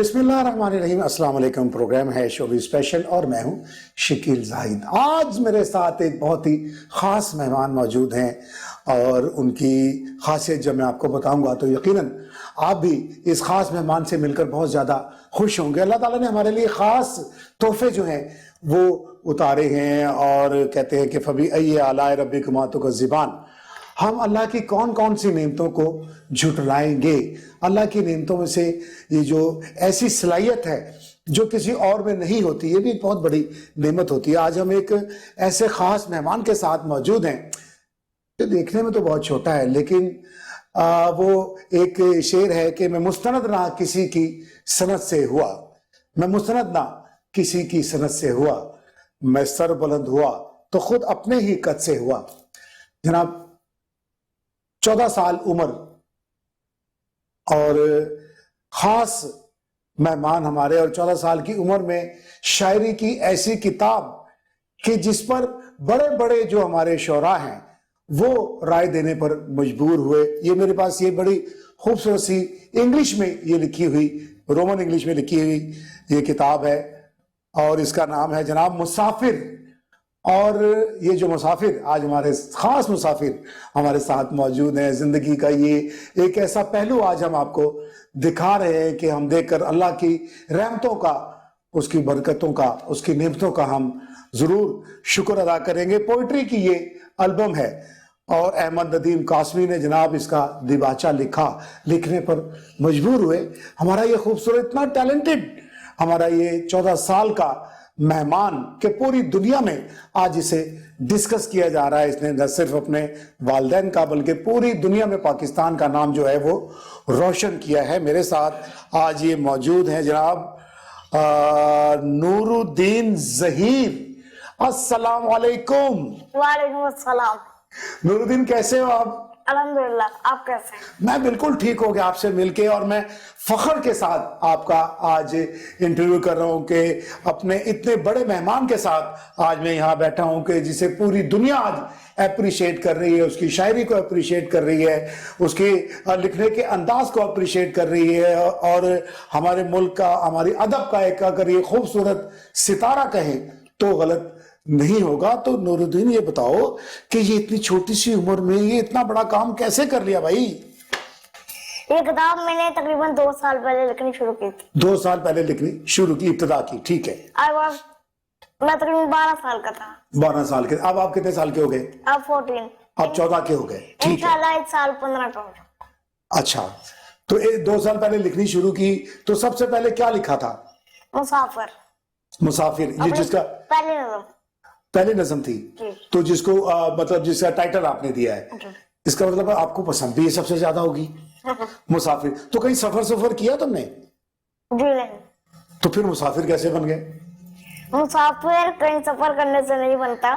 बिस्मिल्लाहिर्रहमानिर्रहीम। अस्सलाम वालेकुम। प्रोग्राम है शोबी स्पेशल और मैं हूं शकील जाहिद। आज मेरे साथ एक बहुत ही ख़ास मेहमान मौजूद हैं और उनकी खासियत जब मैं आपको बताऊंगा तो यकीनन आप भी इस ख़ास मेहमान से मिलकर बहुत ज़्यादा खुश होंगे। अल्लाह ताला ने हमारे लिए ख़ास तोहफे जो हैं वो उतारे हैं और कहते हैं कि फ़बी अय्यि आलाए रब्बिकुमा तुकज़्ज़िबान। हम अल्लाह की कौन कौन सी नेमतों को झुटलाएंगे। अल्लाह की नेमतों में से ये जो ऐसी सलाहियत है जो किसी और में नहीं होती, ये भी एक बहुत बड़ी नेमत होती है। आज हम एक ऐसे खास मेहमान के साथ मौजूद हैं जो देखने में तो बहुत छोटा है, लेकिन वो एक शेर है कि मैं मुस्तनद ना किसी की सनत से हुआ, मैं मुस्तनद ना किसी की सनत से हुआ, मैं सर बुलंद हुआ तो खुद अपने ही कद से हुआ। जनाब 14 साल उम्र और खास मेहमान हमारे, और 14 साल की उम्र में शायरी की ऐसी किताब कि जिस पर बड़े बड़े जो हमारे शोरा हैं वो राय देने पर मजबूर हुए। ये मेरे पास ये बड़ी खूबसूरत सी इंग्लिश में ये लिखी हुई, रोमन इंग्लिश में लिखी हुई ये किताब है और इसका नाम है जनाब मुसाफिर। और ये जो मुसाफिर, आज हमारे खास मुसाफिर हमारे साथ मौजूद हैं। जिंदगी का ये एक ऐसा पहलू आज हम आपको दिखा रहे हैं कि हम देखकर अल्लाह की रहमतों का, उसकी बरकतों का, उसकी नेमतों का हम जरूर शुक्र अदा करेंगे। पोइट्री की ये एल्बम है और अहमद नदीम कासमी ने जनाब इसका दिबाचा लिखा, लिखने पर मजबूर हुए। हमारा ये खूबसूरत, इतना टैलेंटेड हमारा ये 14 साल का मेहमान के पूरी दुनिया में आज इसे डिस्कस किया जा रहा है। इसने न सिर्फ अपने वालिदैन का बल्कि पूरी दुनिया में पाकिस्तान का नाम जो है वो रोशन किया है। मेरे साथ आज ये मौजूद हैं जनाब नूरुद्दीन ज़हीर। अस्सलाम वालेकुम। वालेकुम अस्सलाम। नूरुद्दीन, कैसे हो आप? अल्हम्दुलिल्लाह, आप कैसे हैं? मैं बिल्कुल ठीक हो गया आपसे मिलके, और मैं फख्र के साथ आपका आज इंटरव्यू कर रहा हूं कि अपने इतने बड़े मेहमान के साथ आज मैं यहाँ बैठा हूं कि जिसे पूरी दुनिया आज अप्रिशिएट कर रही है, उसकी शायरी को अप्रिशिएट कर रही है, उसके लिखने के अंदाज को अप्रिशिएट कर रही है और हमारे मुल्क का, हमारी अदब का एक अगर ये खूबसूरत सितारा कहें तो गलत नहीं होगा। तो नूरुद्दीन, ये बताओ कि ये इतनी छोटी सी उम्र में ये इतना बड़ा काम कैसे कर लिया भाई? ये किताब मैंने तकरीबन 2 साल पहले लिखनी शुरू की थी। 2 साल पहले लिखनी शुरू की, इब्तिदा की, ठीक है। मैं तकरीबन 12 साल का था। 12 साल के। अब आप कितने साल के हो गए? अब 14। अब 14 के हो गए, ठीक है। इंशाल्लाह 1 साल 15 का हो जाऊंगा। अच्छा, तो 2 साल पहले लिखनी शुरू की, तो सबसे पहले क्या लिखा था? मुसाफिर। मुसाफिर, ये जिसका पहली नज़म थी, तो जिसको मतलब जिसका टाइटल आपने दिया है, इसका मतलब आपको पसंद भी ये सबसे ज्यादा होगी। मुसाफिर। तो कहीं सफर किया तुमने? जी नहीं। तो फिर मुसाफिर कैसे बन गए? मुसाफिर कहीं सफर करने से नहीं बनता,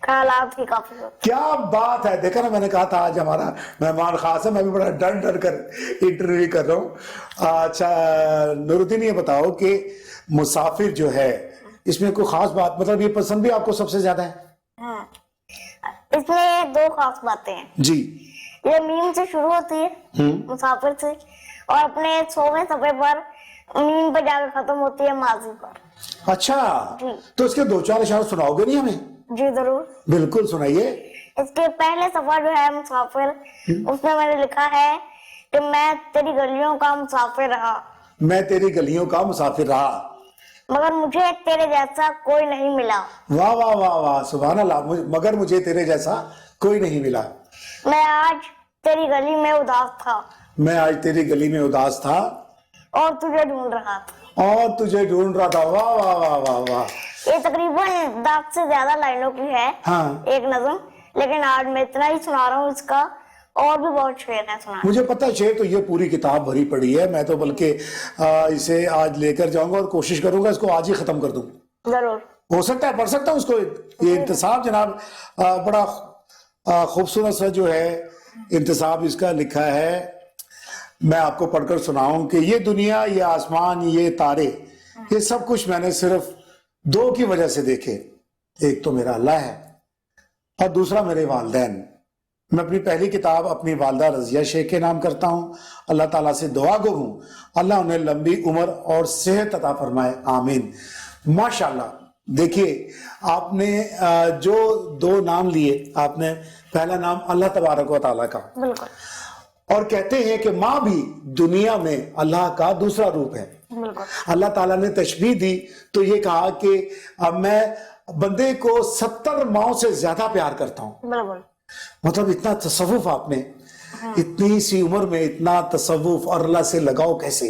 ख्यालात ही काफी होते। क्या बात है, देखा ना, मैंने कहा था आज हमारा मेहमान खास है। मैं भी बड़ा डर कर इंटरव्यू कर रहा हूँ। अच्छा नूरुद्दीन, ये बताओ कि मुसाफिर जो है इसमें कोई खास बात, मतलब ये पसंद भी आपको सबसे ज्यादा है? इसमें 2 खास बातें हैं जी। ये मीम से शुरू होती है, मुसाफिर से, और अपने 100वें सफ़े पर मीम पे जाकर खत्म होती है माजी पर। अच्छा, तो इसके 2-4 इशारे सुनाओगे नहीं हमें? जी जरूर, बिल्कुल सुनाइए। इसके पहले सफा जो है मुसाफिर, उसमें मैंने लिखा है कि मैं तेरी गलियों का मुसाफिर रहा, मैं तेरी गलियों का मुसाफिर रहा, मगर मुझे तेरे जैसा कोई नहीं मिला। वाह वाह वाह वाह, सुभान अल्लाह। मगर मुझे तेरे जैसा कोई नहीं मिला। मैं आज तेरी गली में उदास था, मैं आज तेरी गली में उदास था और तुझे ढूंढ रहा था, और तुझे ढूंढ रहा था। वाह वाह वाह वाह वाह। ये तकरीबन 10 से ज्यादा लाइनों की है। हाँ। एक नज़म, लेकिन आज मैं इतना ही सुना रहा हूँ। इसका और भी बहुत शेर है सुना। मुझे पता है, शेर तो ये पूरी किताब भरी पड़ी है। मैं तो बल्कि इसे आज लेकर जाऊंगा और कोशिश करूंगा इसको आज ही खत्म कर दूं। जरूर हो सकता है, पढ़ सकता हूँ उसको। ये इंतसाब जनाब बड़ा खूबसूरत सा जो है इंतसाब इसका लिखा है। मैं आपको पढ़कर सुनाऊं कि ये दुनिया, ये आसमान, ये तारे, ये सब कुछ मैंने सिर्फ 2 की वजह से देखे। एक तो मेरा अल्लाह है और दूसरा मेरे वालिदैन। मैं अपनी पहली किताब अपनी वालदा रजिया शेख के नाम करता हूँ। अल्लाह ताला से दुआ गो हूँ, अल्लाह उन्हें लंबी उम्र और सेहत अता फरमाए, आमीन। माशाल्लाह, देखिए आपने जो दो नाम लिए, आपने पहला नाम अल्लाह तबारक व तआला का, बिल्कुल। और कहते हैं कि माँ भी दुनिया में अल्लाह का दूसरा रूप है। बिल्कुल। अल्लाह ताला ने तशबीह दी तो ये कहा कि अब मैं बंदे को 70 माओं से ज्यादा प्यार करता हूँ। बिल्कुल। मतलब इतना तसव्वुफ आपने, इतनी सी उम्र में इतना तसव्वुफ और अल्लाह से लगाओ कैसे?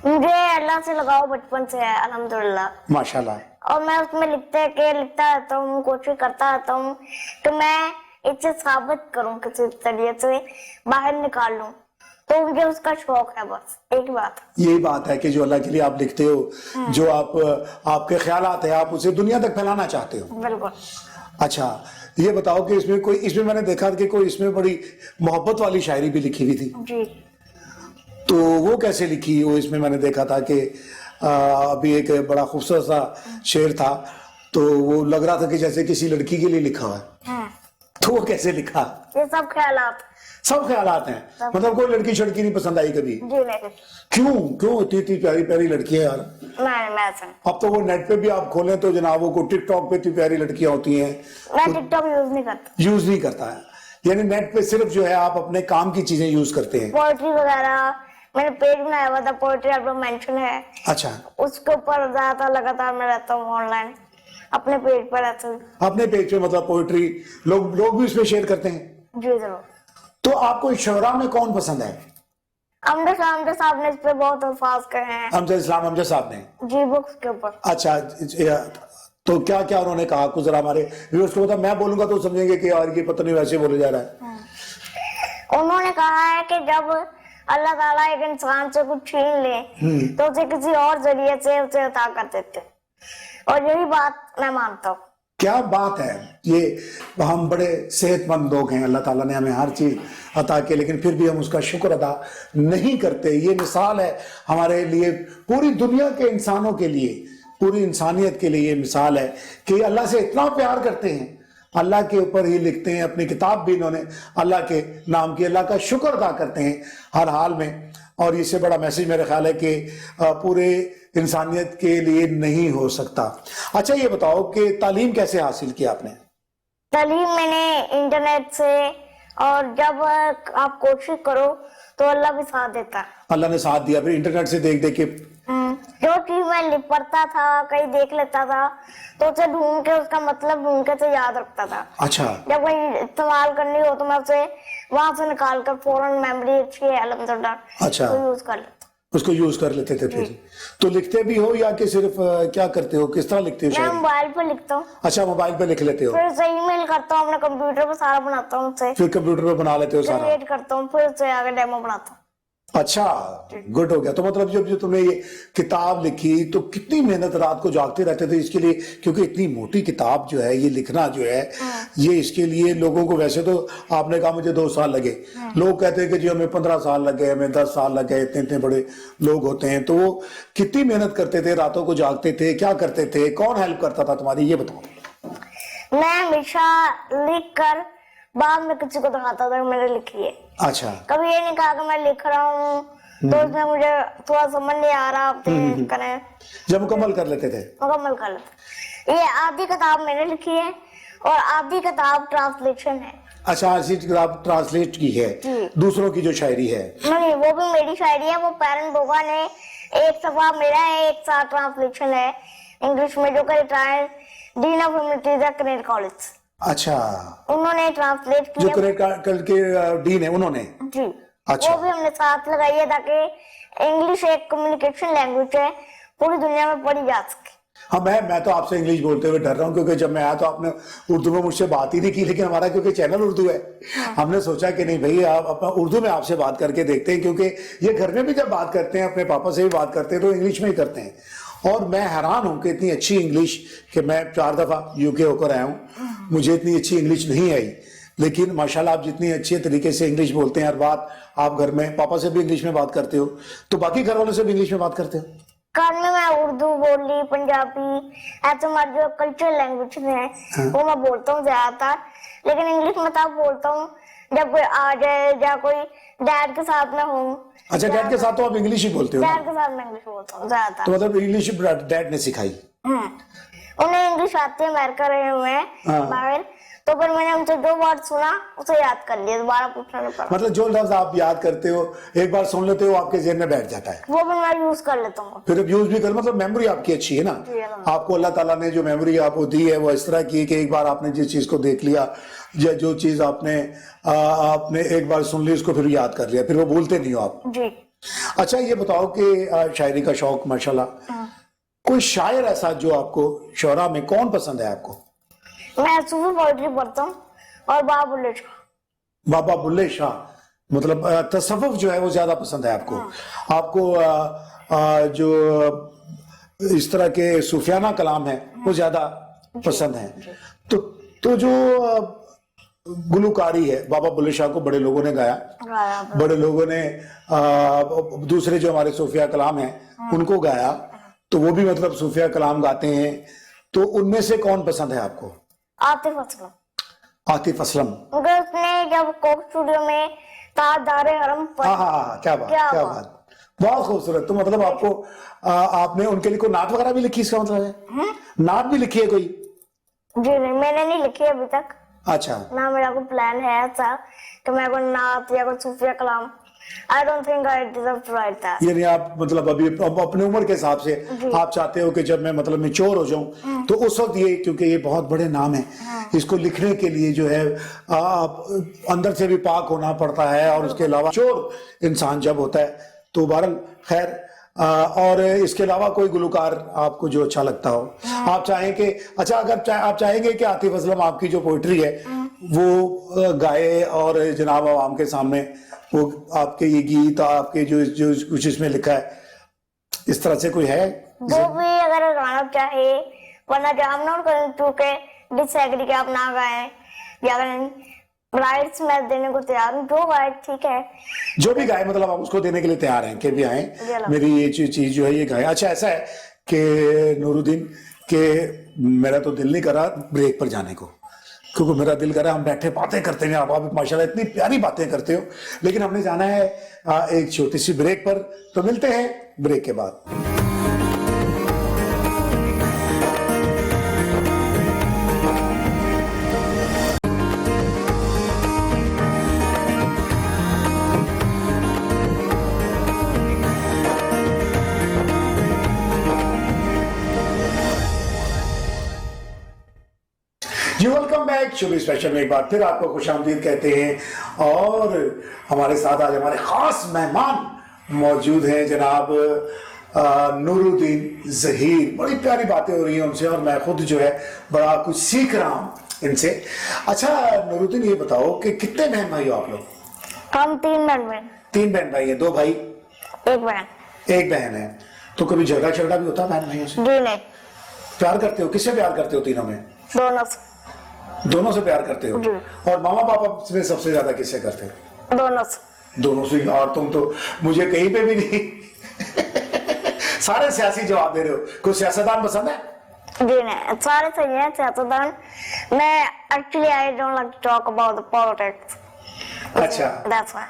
मुझे अल्लाह से लगाव बचपन से है, अल्हम्दुलिल्लाह, माशाल्लाह। और मैं उसमें लिखता रहता हूँ, कोशिश करता रहता हूँ कि मैं इसे साबित करूँ, किसी तरीके से बाहर निकाल लूँ, तो मुझे उसका शौक है, बस एक बात। यही बात है कि जो अल्लाह के लिए आप लिखते हो, जो आपके ख्यालात है, आप उसे दुनिया तक फैलाना चाहते हो। बिल्कुल। अच्छा, ये बताओ कि इसमें मैंने देखा कि कोई इसमें बड़ी मोहब्बत वाली शायरी भी लिखी हुई थी, जी। तो वो कैसे लिखी? वो इसमें मैंने देखा था कि अभी एक बड़ा खूबसूरत सा शेर था, तो वो लग रहा था कि जैसे किसी लड़की के लिए लिखा हुआ है, तो वो कैसे लिखा? ये सब ख्यालात हैं, मतलब कोई लड़की शड़की नहीं पसंद आई कभी? जी नहीं। क्यों इतनी प्यारी प्यारी लड़की है यार। मैं अब तो वो नेट पे भी आप खोलें तो जनाब वो टिकटॉक पे इतनी प्यारी लड़कियां होती हैं। मैं टिकटॉक यूज नहीं करता है, यानी नेट पे सिर्फ जो है आप अपने काम की चीजें यूज करते हैं। पोएट्री वगैरह मैंने पेज बनाया हुआ था, पोएट्री एल्बम मेंशन है। अच्छा, उसके ऊपर ज्यादातर लगातार मैं रहता हूँ ऑनलाइन, अपने पेज पर रहता हूँ। अपने पेज पे मतलब पोएट्री लोग भी उसमें शेयर करते हैं? जी जरूर। तो आपको शुरा में कौन पसंद है? अमजद साहब ने इस पे बहुत अल्फाज कहे हैं। अमजद साहब ने? जी, बुक्स के ऊपर। अच्छा, तो क्या क्या उन्होंने कहा, कुछ जरा हमारे व्यूअर्स को बता। मैं बोलूंगा तो समझेंगे कि यार ये पता नहीं वैसे बोले जा रहा है। उन्होंने कहा है कि जब अल्लाह ताला एक इंसान से कुछ छीन ले तो उसे किसी और जरिए से उसे अता कर देते, और यही बात मैं मानता हूँ। क्या बात है, ये हम बड़े सेहतमंद लोग हैं, अल्लाह ताला ने हमें हर चीज अता की, लेकिन फिर भी हम उसका शुक्र अदा नहीं करते। ये मिसाल है हमारे लिए, पूरी दुनिया के इंसानों के लिए, पूरी इंसानियत के लिए ये मिसाल है कि अल्लाह से इतना प्यार करते हैं, अल्लाह के ऊपर ही लिखते हैं, अपनी किताब भी इन्होंने अल्लाह के नाम की, अल्लाह का शुक्र अदा करते हैं हर हाल में। और इससे बड़ा मैसेज मेरा ख्याल है कि पूरे इंसानियत के लिए नहीं हो सकता। अच्छा, ये बताओ कि तालीम कैसे हासिल की आपने? तालीम मैंने इंटरनेट से, और जब आप कोशिश करो तो अल्लाह भी साथ देता है। अल्लाह ने साथ दिया, फिर इंटरनेट से देख देख के जो चीज मैं पढ़ता था, कहीं देख लेता था, तो उसे ढूंढ के, उसका मतलब ढूंढ के से याद रखता था। अच्छा, जब कहीं इस्तेमाल करनी हो तो मैं उसे वहां से निकाल कर फौरन, मेमोरी अच्छी है अल्हम्दुलिल्लाह, अच्छा, तो यूज कर लेता, उसको यूज कर लेते थे। फिर तो लिखते भी हो या कि सिर्फ क्या करते हो, किस तरह लिखते हो? मैं मोबाइल पे लिखता हूँ। अच्छा, मोबाइल पे लिख लेते हो, फिर से ईमेल करता हूँ, अपने कंप्यूटर पे सारा बनाता हूँ, फिर कंप्यूटर पे बना लेते हो सारा, क्रिएट करता हूँ, फिर से आगे डेमो बनाता हूँ। अच्छा, गुड हो गया। तो मतलब जब तुमने ये किताब लिखी तो कितनी मेहनत, रात को जागते रहते थे इसके लिए? क्योंकि इतनी मोटी किताब जो है, ये लिखना जो है, ये इसके लिए लोगों को, वैसे तो आपने कहा मुझे 2 साल लगे, लोग कहते हैं कि जी हमें 15 साल लग गए, हमें 10 साल लग गए, इतने इतने बड़े लोग होते हैं। तो वो कितनी मेहनत करते थे, रातों को जागते थे, क्या करते थे, कौन हेल्प करता था तुम्हारी, ये बताओ। मैं हमेशा लिख कर बाद में किसी को दिखाता था मैंने लिखी है। अच्छा, कभी ये नहीं कहा कि मैं लिख रहा हूँ तो उसमें मुझे थोड़ा समझ नहीं आ रहा, आप करें, जब मुकम्मल कर लेते थे, मुकम्मल कर लेते। ये आधी किताब मैंने लिखी है और आधी किताब ट्रांसलेशन है। अच्छा, आधी किताब ट्रांसलेट की है, दूसरों की जो शायरी है? नहीं, वो भी मेरी शायरी है, वो पैरन बोगा ने, एक सफा मेरा है, एक साथ ट्रांसलेशन है इंग्लिश में, जो कि dean of humanities connect college. अच्छा, उन्होंने ट्रांसलेट किया, जो कनेक्ट के डीन है उन्होंने? जी। अच्छा, वो भी हमने साथ लगाई है ताकि इंग्लिश एक कम्युनिकेशन लैंग्वेज है, पूरी दुनिया में पढ़ी जा सके। हाँ, मैं तो आपसे इंग्लिश बोलते हुए डर रहा हूँ, क्योंकि जब मैं आया तो आपने उर्दू में मुझसे बात ही नहीं की, लेकिन हमारा क्योंकि चैनल उर्दू है, हमने सोचा कि नहीं भाई, आप अपना उर्दू में आपसे बात करके देखते हैं, क्योंकि ये घर में भी जब बात करते हैं, अपने पापा से भी बात करते हैं, तो इंग्लिश में ही करते हैं। और मैं हैरान हूं कि इतनी अच्छी इंग्लिश, कि मैं 4 दफा यूके होकर आया हूं, मुझे इतनी अच्छी इंग्लिश नहीं आई, लेकिन माशाल्लाह आप जितनी अच्छे तरीके से इंग्लिश बोलते हैं, हर बात आप घर में पापा से भी इंग्लिश में बात करते हो, तो बाकी घर वालों से भी इंग्लिश में बात करते हो? कार में मैं उर्दू बोल ली, पंजाबी, ऐसे हमारी जो कल्चरल लैंग्वेज है वो मैं बोलता हूँ ज्यादातर। लेकिन इंग्लिश में तब बोलता हूँ जब कोई आ जाए या कोई डैड के साथ में हूँ। अच्छा, डैड के साथ तो आप इंग्लिश ही बोलते हो ना? डैड के साथ मैं इंग्लिश बोलता हूँ ज्यादातर। तो मतलब इंग्लिश डैड ने सिखाई? उन्हें इंग्लिश आती है, अमेरिका रहे हुए हैं बाहर, तो फिर मैंने उनसे जो वर्ड सुना उसे याद कर लिया, दोबारा पूछना नहीं पड़ा। मतलब जो लफ्ज आप याद करते हो, एक बार सुन लेते हो, आपके जेहन में बैठ जाता है, वो भी मैं यूज कर लेता हूँ। फिर यूज भी कर, मतलब मेमोरी आपकी अच्छी है ना। आपको अल्लाह ताला ने जो मेमोरी आपको दी है वो इस तरह की है कि एक बार आपने जिस चीज को देख लिया या जो चीज आपने एक बार सुन ली उसको फिर याद कर लिया, फिर वो भूलते नहीं हो आप जी। अच्छा, ये बताओ कि शायरी का शौक माशाल्लाह, कोई शायर ऐसा जो आपको शोरा में कौन पसंद है आपको? मैं सूफी पोएट्री पढ़ता हूँ और बाबा बुल्ले शाह। बाबा बुल्ले शाह, मतलब तसव्वुफ जो है वो ज्यादा पसंद है आपको। आपको जो इस तरह के सूफियाना कलाम है वो ज्यादा पसंद है। तो जो गुलकारी है, बाबा बुल्ले शाह को बड़े लोगों ने गाया, बड़े लोगों ने दूसरे जो हमारे सूफिया कलाम है उनको गाया, तो वो भी मतलब सूफिया कलाम गाते हैं, तो उनमें से कौन पसंद है आपको? आतिफ असलम। आतिफ असलम, उसने जब कोक स्टूडियो में ताजदारे हरम पर, हाँ, क्या बात, बहुत खूबसूरत। तो मतलब आपको आपने उनके लिए कोई नात वगैरह भी लिखी, इसका मतलब है नात भी लिखी है कोई? जी नहीं, मैंने नहीं लिखी अभी तक। अच्छा, ना मेरा कोई प्लान है ऐसा कि मैं कोई नात या कोई सूफिया कलाम, I don't think I deserve to write that। यानी आप मतलब अभी अपने उम्र के हिसाब से आप चाहते हो कि जब मैं मतलब मैच्योर हो जाऊं तो उस वक्त ये, क्योंकि ये बहुत बड़े नाम है, इसको लिखने के लिए जो है आप अंदर से भी पाक होना पड़ता है, और उसके अलावा चोर इंसान जब होता है तो बहरहाल खैर। और इसके अलावा कोई गुलकार आपको जो अच्छा लगता हो, आप चाहें कि अच्छा, अगर आप चाहेंगे कि आतिफ असलम आपकी जो पोइट्री है वो गाए और जनाब आवाम के सामने वो आपके ये गीत, आपके जो कुछ इसमें लिखा है, इस तरह से कोई है जो भी अगर गाना चाहे, वरना जो हम नोट करें चूंकि डिसएग्री के आप ना गाएं, या अगर राइट्स मैं देने को तैयार हूँ, जो गाए ठीक है, जो भी गाए मतलब आप उसको देने के लिए तैयार हैं कि भी आए, मेरी ये चीज जो है ये गाए। अच्छा, ऐसा है कि नूरुद्दीन के मेरा तो दिल नहीं करा ब्रेक पर जाने को, क्योंकि मेरा दिल कर रहा है हम बैठे बातें करते हैं, आप माशाल्लाह इतनी प्यारी बातें करते हो, लेकिन हमने जाना है एक छोटी सी ब्रेक पर, तो मिलते हैं ब्रेक के बाद। जी, वेलकम बैक शो स्पेशल में एक बार फिर आपको खुशामदीद कहते हैं। और हमारे साथ आज हमारे खास मेहमान मौजूद हैं, जनाब नूरुद्दीन ज़हीर। बड़ी प्यारी बातें हो रही हैं उनसे और मैं खुद जो है बड़ा कुछ सीख रहा हूं इनसे। अच्छा नूरुद्दीन, ये बताओ कि कितने बहन भाई हो आप लोग? हम 3 बहन भाई। 3 बहन भाई है, 2 भाई 1 बहन है। तो कभी झगड़ा झगड़ा भी होता है बहन भाइयों से? जी नहीं। प्यार करते हो? किससे प्यार करते हो तीनों में? दोनों से प्यार करते हो। और मामा पापा में सबसे ज्यादा किससे करते हो? दोनों से। और तुम तो मुझे कहीं पे भी नहीं सारे सियासी जवाब दे रहे हो। कोई सियासतदान पसंद है? जी नहीं, सारे सही हैं सियासतदान। मैं actually I don't like to talk about the politics. अच्छा, दैट्स व्हाई।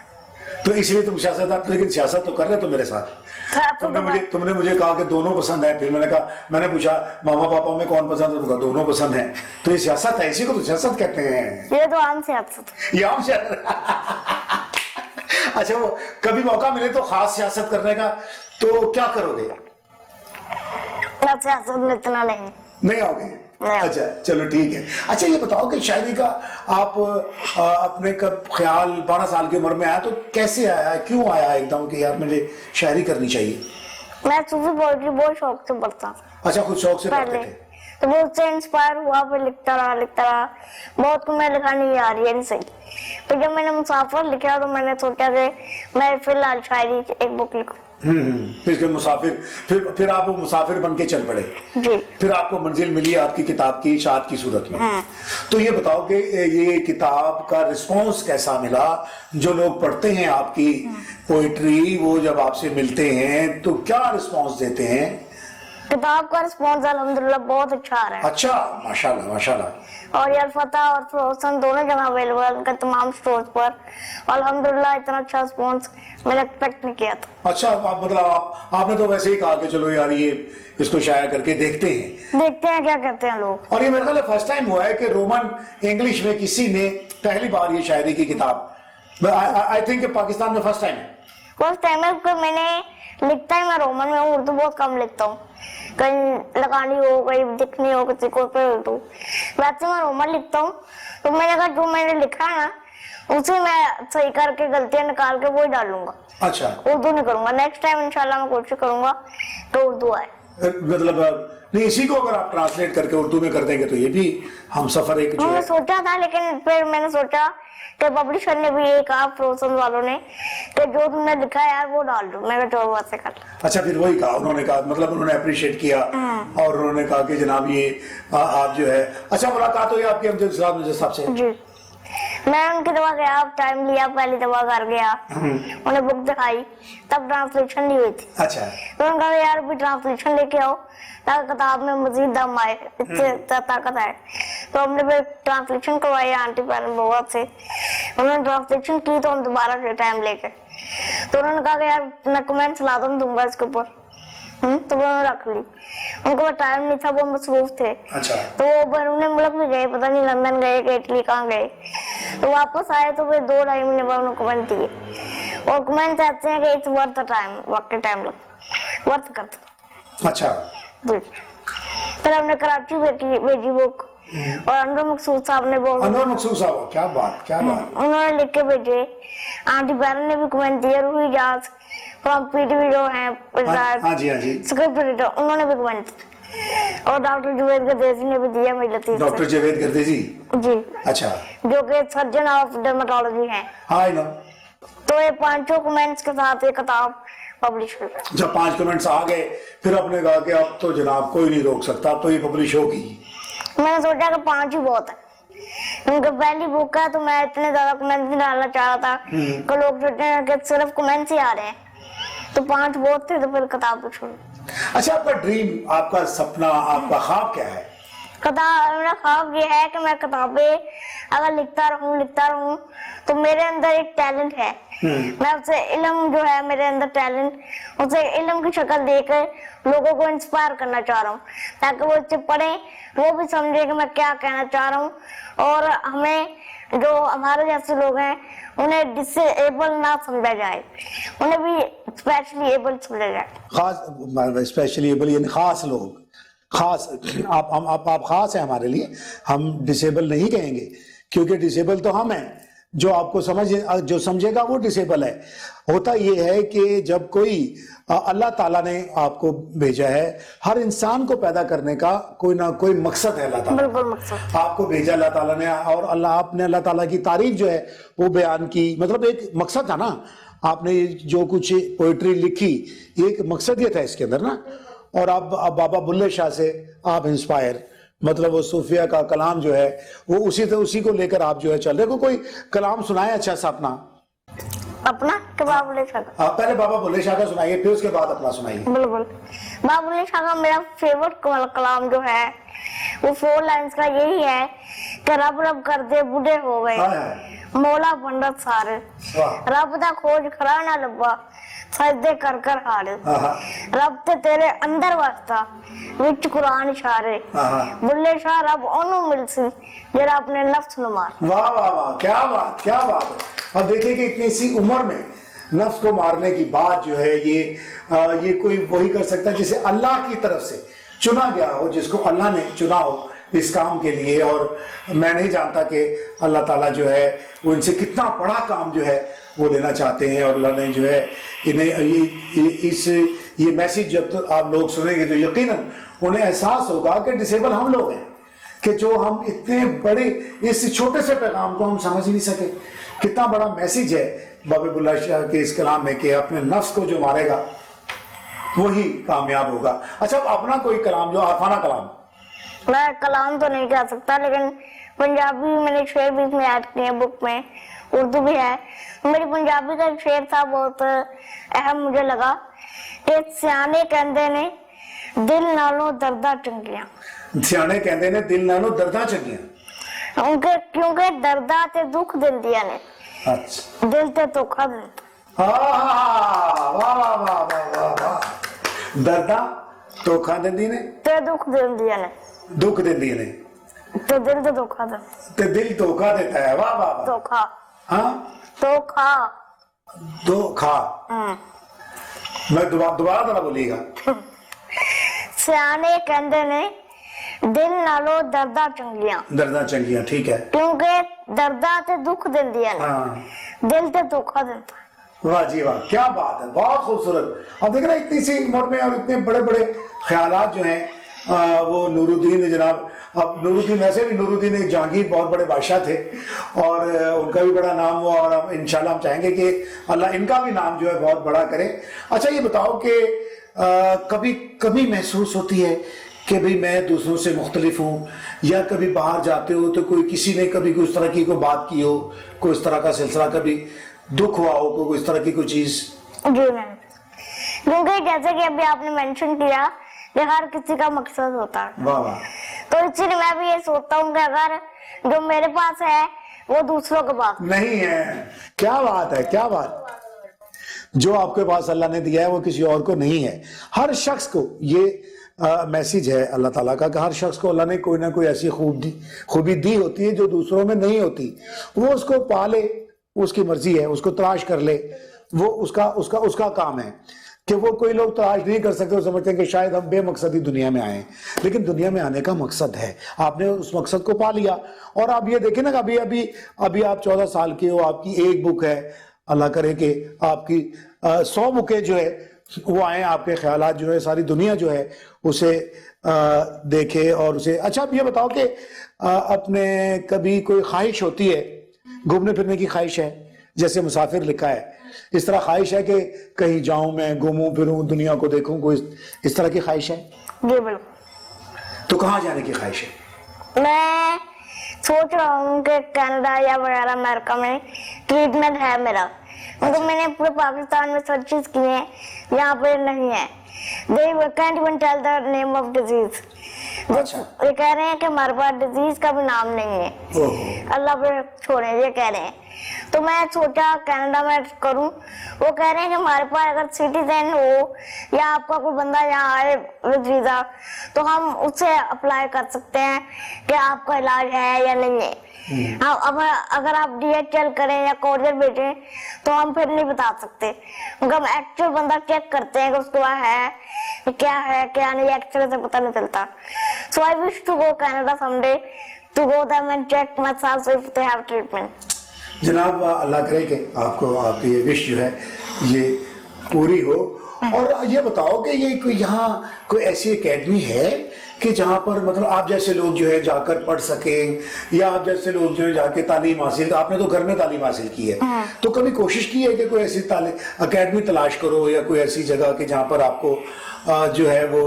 तो इसलिए तुम सियासतदान, लेकिन सियासत तो कर रहे हो मेरे साथ। तुमने मुझे कहा कि दोनों पसंद है, फिर मैंने पूछा मामा पापा में कौन पसंद है, तो दोनों पसंद है। तो ये सियासत है, इसी को तो सियासत कहते हैं। ये तो आम सियासत। ये आम सियासत। अच्छा, वो कभी मौका मिले तो खास सियासत करने का, तो क्या करोगे? सियासत में इतना नहीं आओगे? अच्छा चलो ठीक है। अच्छा ये बताओ कि शायरी का आप अपने कब ख्याल 12 साल की उम्र में आया, तो कैसे आया, क्यों आया एकदम कि यार मुझे शायरी करनी चाहिए? मैं सूफी पोएट्री बहुत शौक से पढ़ता था। अच्छा, खुद शौक से पढ़ते थे? तो बहुत से इंस्पायर हुआ, फिर लिखता रहा। बहुत को मैं लिखा नहीं आ रही है नहीं सही। फिर जब मैंने मुसाफिर लिखा तो मैंने सोचा कि मैं फिलहाल शायरी एक बुक लिखूं। फिर मुसाफिर, फिर आप वो मुसाफिर बन के चल पड़े। जी। फिर आपको मंजिल मिली आपकी किताब की शाद की सूरत में। तो ये बताओ कि ये किताब का रिस्पांस कैसा मिला? जो लोग पढ़ते हैं आपकी पोइट्री, वो जब आपसे मिलते हैं तो क्या रिस्पांस देते हैं? किताब का रिस्पॉन्स अल्हम्दुलिल्लाह बहुत अच्छा आ रहा है। अच्छा, माशाल्लाह माशाल्लाह। और ये अल-फतह और फ्रोसन दोनों जगह अवेलेबल है उनके तमाम स्टोर्स पर। अल्हम्दुलिल्लाह इतना अच्छा रिस्पॉन्स मैंने एक्सपेक्ट नहीं किया था। अच्छा, आप मतलब आपने तो वैसे ही कहा कि चलो यार ये इसको शाया करके देखते हैं क्या कहते हैं लोग। और ये मेरे ख्याल फर्स्ट टाइम हुआ है कि रोमन इंग्लिश में किसी ने पहली बार ये शायरी की किताब, आई थिंक पाकिस्तान में फर्स्ट टाइम है। फर्स्ट टाइम है कि मैंने लिखता ही मैं रोमन में हूँ, उर्दू बहुत कम लिखता हूँ, कहीं लगानी हो कहीं दिखनी हो किसी को पे उर्दू। वैसे मैं रोमन लिखता हूँ, तो मैंने कहा जो मैंने लिखा है ना उसे मैं सही करके गलतियां निकाल के वो ही डालूंगा। अच्छा, उर्दू नहीं करूंगा। नेक्स्ट टाइम इंशाल्लाह मैं कोशिश करूंगा तो उर्दू आए। मतलब नहीं, इसी को अगर आप ट्रांसलेट करके उर्दू में कर देंगे तो ये भी हम सफर एक जो मैंने है। सोचा था, लेकिन फिर मैंने सोचा कि पब्लिशर ने भी ये कहा, फ्रोसन वालों ने, कि जो तुमने लिखा है यार वो डाल दो। मैंने जो बात से कर। अच्छा, फिर वही कहा उन्होंने, कहा मतलब उन्होंने अप्रिशिएट किया और उन्होंने कहा कि जनाब ये आप जो है। अच्छा, मुलाकात हुई आपकी अमजद साहब से? जी, मैं उनकी दवा गया, टाइम लिया, पहली दवा कर गया, उन्हें बुक दिखाई, तब ट्रांसलेशन नहीं हुई थी। अच्छा, तो उन्होंने कहा यार अभी ट्रांसलेशन लेके आओ ताकि किताब में मजीद दम आए, इससे ताकत आए। तो हमने फिर ट्रांसलेशन करवाई आंटी पैरन बुआ से, उन्होंने ट्रांसलेशन की तो हम दोबारा से टाइम लेके, तो उन्होंने कहा कि यार मैं कमेंट्स ला दूंगा इसके ऊपर, तो उन्होंने रख ली। उनको टाइम नहीं था, वो मसरूफ थे। अच्छा, तो वो बरूने मुल्क में गए, पता नहीं लंदन गए कि इटली कहाँ गए, तो वापस आए तो फिर 2-2.5 महीने बाद उन्होंने कमेंट दिए और कमेंट कहते हैं कि इट्स वर्थ द टाइम, वाकई टाइम लग वर्थ करता। अच्छा, फिर हमने कराची भेजी बुक और अनवर मकसूद साहब ने बहुत, अनवर मकसूद साहब, क्या बात क्या बात। उन्होंने लिख के भेजे। आंटी बैरन ने भी कमेंट दिया, रूही जाज फ्रॉम पीटीवी जो है हाँ जी, हाँ जी, स्क्रिप्ट एडिटर, उन्होंने भी कमेंट दिया। और डॉक्टर जुवेद गर्देजी ने भी दिया मेरी लतीफ से। डॉक्टर जुवेद गर्देजी जी, अच्छा, जो कि सर्जन ऑफ डर्मेटोलॉजी हैं। हाँ आई नो। तो ये 5 कमेंट्स के साथ ये किताब पब्लिश हुई। जब 5 कमेंट्स आ गए फिर आपने कहा कि अब तो जनाब कोई नहीं रोक सकता, अब तो ये पब्लिश होगी। मैंने सोचा कि 5 ही बहुत है, उनकी पहली बुक है, तो मैं इतने ज्यादा कमेंट्स नहीं डालना चाह रहा था कि लोग सोचते हैं कि सिर्फ कमेंट्स ही आ रहे हैं, तो 5 बहुत थे, तो फिर किताब छोड़ी। अच्छा, आपका ड्रीम, आपका सपना, आपका ख्वाब क्या है? मेरा ख्वाब ये है कि मैं किताबें अगर लिखता रहूं तो मेरे अंदर एक टैलेंट है, मैं उसे इल्म जो है मेरे अंदर टैलेंट, उसे इल्म की शक्ल देकर लोगों को इंस्पायर करना चाह रहा हूँ, ताकि वो इसे पढ़ें, वो भी समझे कि मैं क्या कहना चाह रहा हूँ, और हमें जो हमारे जैसे लोग हैं उन्हें डिसेबल ना समझा जाए, उन्हें भी स्पेशली एबल समझा जाए। खास स्पेशली एबल यानी खास लोग, खास आप खास है हमारे लिए, हम डिसेबल नहीं कहेंगे क्योंकि डिसेबल तो हम हैं, जो आपको जो समझेगा वो डिसेबल है। होता ये है कि जब कोई अल्लाह ताला ने आपको भेजा है, हर इंसान को पैदा करने का कोई ना कोई मकसद है, अल्लाह ताला बिल्कुल मकसद आपको भेजा अल्लाह ताला ने, और आपने अल्लाह ताला की तारीफ जो है वो बयान की, मतलब एक मकसद था ना, आपने जो कुछ पोइट्री लिखी एक मकसद ये था इसके अंदर ना। और अब बाबा बुल्ले शाह से आप इंस्पायर, मतलब वो सूफिया का कलाम जो है वो उसी को लेकर आप जो है चल रहे हो। कोई कलाम सुनाए अच्छा सा अपना कि बाबा बुल्ले शाह का? पहले बाबा बुल्ले शाह का सुनाइए, फिर उसके बाद अपना सुनाइए। बिल्कुल, बाबा बुल्ले शाह का मेरा फेवरेट कलाम जो है वो 4 लाइन्स का यही है कि रब रब कर दे बूढ़े हो गए, मौला पंडित सारे, रब दा खोज खरा ना लब्बा, सजदे कर कर हारे, रब ते तेरे अंदर वसता विच कुरान इशारे, बुल्ले शाह रब ओनू मिलसी जेड़ा अपने नफ्स नु मार। वाह वाह वाह, क्या बात क्या बात। अब देखिए कि इतनी सी उम्र में नफ्स को मारने की बात जो है ये कोई वही कर सकता है जिसे अल्लाह की तरफ से चुना गया हो, जिसको अल्लाह ने चुना हो इस काम के लिए। और मैं नहीं जानता कि अल्लाह ताला जो है वो इनसे कितना बड़ा काम जो है वो देना चाहते हैं, और अल्लाह ने जो है इन्हें ये मैसेज जब तक आप लोग सुनेंगे तो यकीनन उन्हें एहसास होगा कि डिसेबल हम लोग हैं, कि जो हम इतने बड़े इस छोटे से पैगाम को हम समझ ही नहीं सके। कितना बड़ा मैसेज है बाबा बुल्ले शाह के इस कलाम में कि अपने नफ्स को जो मारेगा वही कामयाब होगा। अच्छा, अपना कोई कलाम जो आफाना कलाम? मैं कलाम तो नहीं कह सकता, लेकिन पंजाबी मैंने शेर भी इसमें ऐड किए हैं बुक में, उर्दू भी है। मेरी पंजाबी का शेर था, बहुत अहम मुझे लगा कि सियाने कहते ने दिल नालों दर्दा चंगियां। सियाने कहते ने दिल नालों दर्दा चंगियां। उनके क्योंकि दर्दा ते दुख दिंदियां ने, अच्छा, दिल ते धोखा दिंदा। वाह वाह वाह वाह वाह। दर्दा धोखा दिंदी ने ते दुख दिंदियां ने, दुख दिंदी ने ते दिल ते धोखा दिंदा। ते दिल धोखा देता है। वाह वाह वाह। धोखा, हाँ, धोखा। धोखा। मैं दोबारा जरा बोलिएगा। सियाने कहते ने दिल नालों दर्दा चंगियां। दर्दा चंगियां, ठीक है। क्योंकि दर्दा ते दुख दिंदियां ने, हाँ, दिल ते धोखा दिंदा। वाह जी वाह, क्या बात है, बहुत खूबसूरत। अब देख रहे हैं इतनी सी उम्र में और इतने बड़े बड़े ख्यालात जो हैं, वो नूरुद्दीन जनाब। अब नूरुद्दीन, वैसे भी नूरुद्दीन एक जहांगीर बहुत बड़े बादशाह थे और उनका भी बड़ा नाम हुआ, और इंशाल्लाह हम चाहेंगे कि अल्लाह इनका भी नाम जो है बहुत बड़ा करे। अच्छा, ये बताओ कि कभी कभी महसूस होती है कि भाई मैं दूसरों से मुख्तलिफ हूँ, या कभी बाहर जाते हो तो कोई किसी ने कभी कोई इस तरह की कोई बात की हो, कोई इस तरह का सिलसिला, कभी दुख हुआ हो, कोई इस तरह की कोई चीज? जी मैम, क्योंकि जैसे कि अभी आपने मेंशन किया कि हर किसी का मकसद होता है। वाह वाह। तो इसलिए मैं भी ये सोचता हूँ कि अगर जो मेरे पास है वो दूसरों के पास नहीं है। क्या बात है, क्या बात। जो आपके पास अल्लाह ने दिया है वो किसी और को नहीं है। हर शख्स को ये मैसेज है अल्लाह ताला का कि हर शख्स को अल्लाह ने कोई ना कोई ऐसी खूबी दी होती है जो दूसरों में नहीं होती। वो उसको पाले, उसकी मर्जी है, उसको तलाश कर ले, वो उसका काम है। कि वो कोई लोग तलाश नहीं कर सकते, वो समझते हैं कि शायद हम बेमकसदी दुनिया में आए, लेकिन दुनिया में आने का मकसद है। आपने उस मकसद को पा लिया। और आप ये देखें ना, अभी अभी अभी आप 14 साल के हो, आपकी एक बुक है, अल्लाह करे कि आपकी 100 बुकें जो है वो आए, आपके ख्यालात जो है सारी दुनिया जो है उसे देखे और उसे। अच्छा, आप ये बताओ कि अपने कभी कोई ख्वाहिश होती है, घूमने फिरने की ख्वाहिश है, जैसे मुसाफिर लिखा है, इस तरह ख्वाहिश है कि कहीं जाऊं, मैं घूमूं फिरूं, दुनिया को देखूं, कोई इस तरह की ख्वाहिश है? जी बिल्कुल। तो कहाँ जाने की ख्वाहिश है? मैं सोच रहा हूँ कि कनाडा या वगैरह अमेरिका में ट्रीटमेंट है मेरा, मतलब मैंने पूरे पाकिस्तान में सर्चेस किए हैं, यहाँ पे नहीं है। They can't even tell the name of disease। अच्छा। ये कह रहे हैं कि हमारे पास डिजीज का भी नाम नहीं है, अल्लाह पे छोड़े, ये कह रहे हैं। तो मैं सोचा कनाडा में करूं। वो कह रहे हैं कि हमारे पास अगर सिटीजन हो या आपका कोई बंदा यहाँ आए विद वीजा, तो हम उससे अप्लाई कर सकते हैं कि आपका इलाज है या नहीं है। हाँ, अब अगर आप DHL करें या कोरियर भेजें तो हम फिर नहीं बता सकते, क्योंकि हम एक्चुअल बंदा चेक करते हैं कि उसके पास है क्या नहीं, एक्चुअल से पता नहीं चलता। So I wish to go Canada someday to go them and check myself if they have treatment। जनाब, अल्लाह करे कि आपको आपकी ये विश जो है ये पूरी हो। और ये बताओ कि ये कोई यहाँ कोई ऐसी एकेडमी है कि जहाँ पर मतलब आप जैसे लोग जो है जाकर पढ़ सकें, या आप जैसे लोग जो है जाके तालीम हासिल, आपने तो घर में तालीम हासिल की है, तो कभी कोशिश की है कि कोई ऐसी एकेडमी तलाश करो या कोई ऐसी जगह कि जहाँ पर आपको जो है वो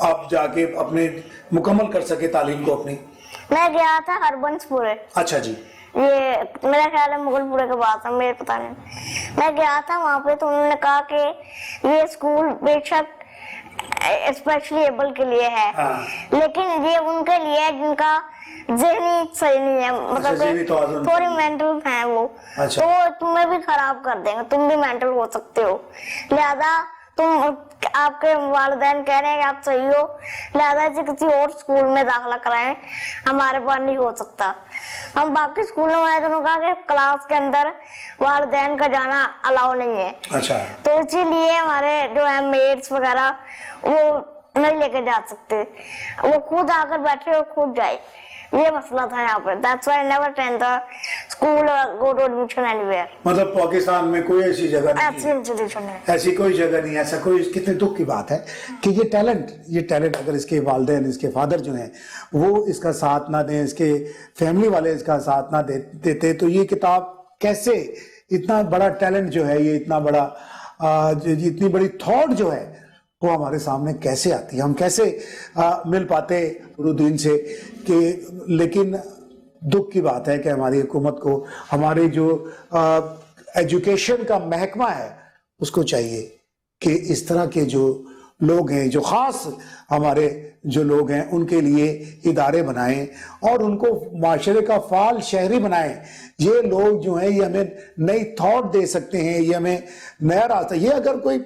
आप जाके अपने मुकम्मल कर सके तालीम को अपनी? मैं गया था हरबंसपुरे। अच्छा जी। ये मेरा ख्याल है मुगलपुरे के बाद था, मेरे पता नहीं। मैं गया था वहां पे, तो उन्होंने कहा कि ये स्कूल बेशक स्पेशली एबल के लिए है, लेकिन ये उनके लिए है जिनका ज़हनी सही नहीं है, मतलब थोड़ी मेंटल है वो। अच्छा। तो तुम्हें भी खराब कर देंगे, तुम भी मेंटल हो सकते हो, लिहाजा आपके वालिदैन कह रहे हैं कि आप सही हो, लिहाजा इसे किसी और स्कूल में दाखिला कराएं, हमारे पास नहीं हो सकता। हम बाकी स्कूलों में तो कहा कि क्लास के अंदर वालिदैन का जाना अलाउ नहीं है। अच्छा। तो इसीलिए हमारे जो है मेट्स वगैरह वो नहीं लेके जा सकते, वो खुद आकर बैठे और खुद जाए, ये मसला था यहाँ पर। That's why I never attend the school or go to admission anywhere। मतलब पाकिस्तान में कोई ऐसी जगह नहीं ऐसी इंस्टीट्यूशन है, ऐसी कोई जगह नहीं, ऐसा कोई। कितने दुख की बात है कि ये टैलेंट अगर इसके वालिदैन, इसके फादर जो हैं वो इसका साथ ना दें, इसके फैमिली वाले इसका साथ ना देते, तो ये किताब कैसे, इतना बड़ा टैलेंट जो है, ये इतना बड़ा इतनी बड़ी थॉट जो है वो हमारे सामने कैसे आती है, हम कैसे मिल पाते नूरुद्दीन से कि, लेकिन दुख की बात है कि हमारी हुकूमत को, हमारे जो एजुकेशन का महकमा है उसको चाहिए कि इस तरह के जो लोग हैं, जो खास हमारे जो लोग हैं, उनके लिए इदारे बनाएं और उनको माशरे का फाल शहरी बनाएं। ये लोग जो हैं ये हमें नई थॉट दे सकते हैं, ये हमें नया रास्ता, ये अगर कोई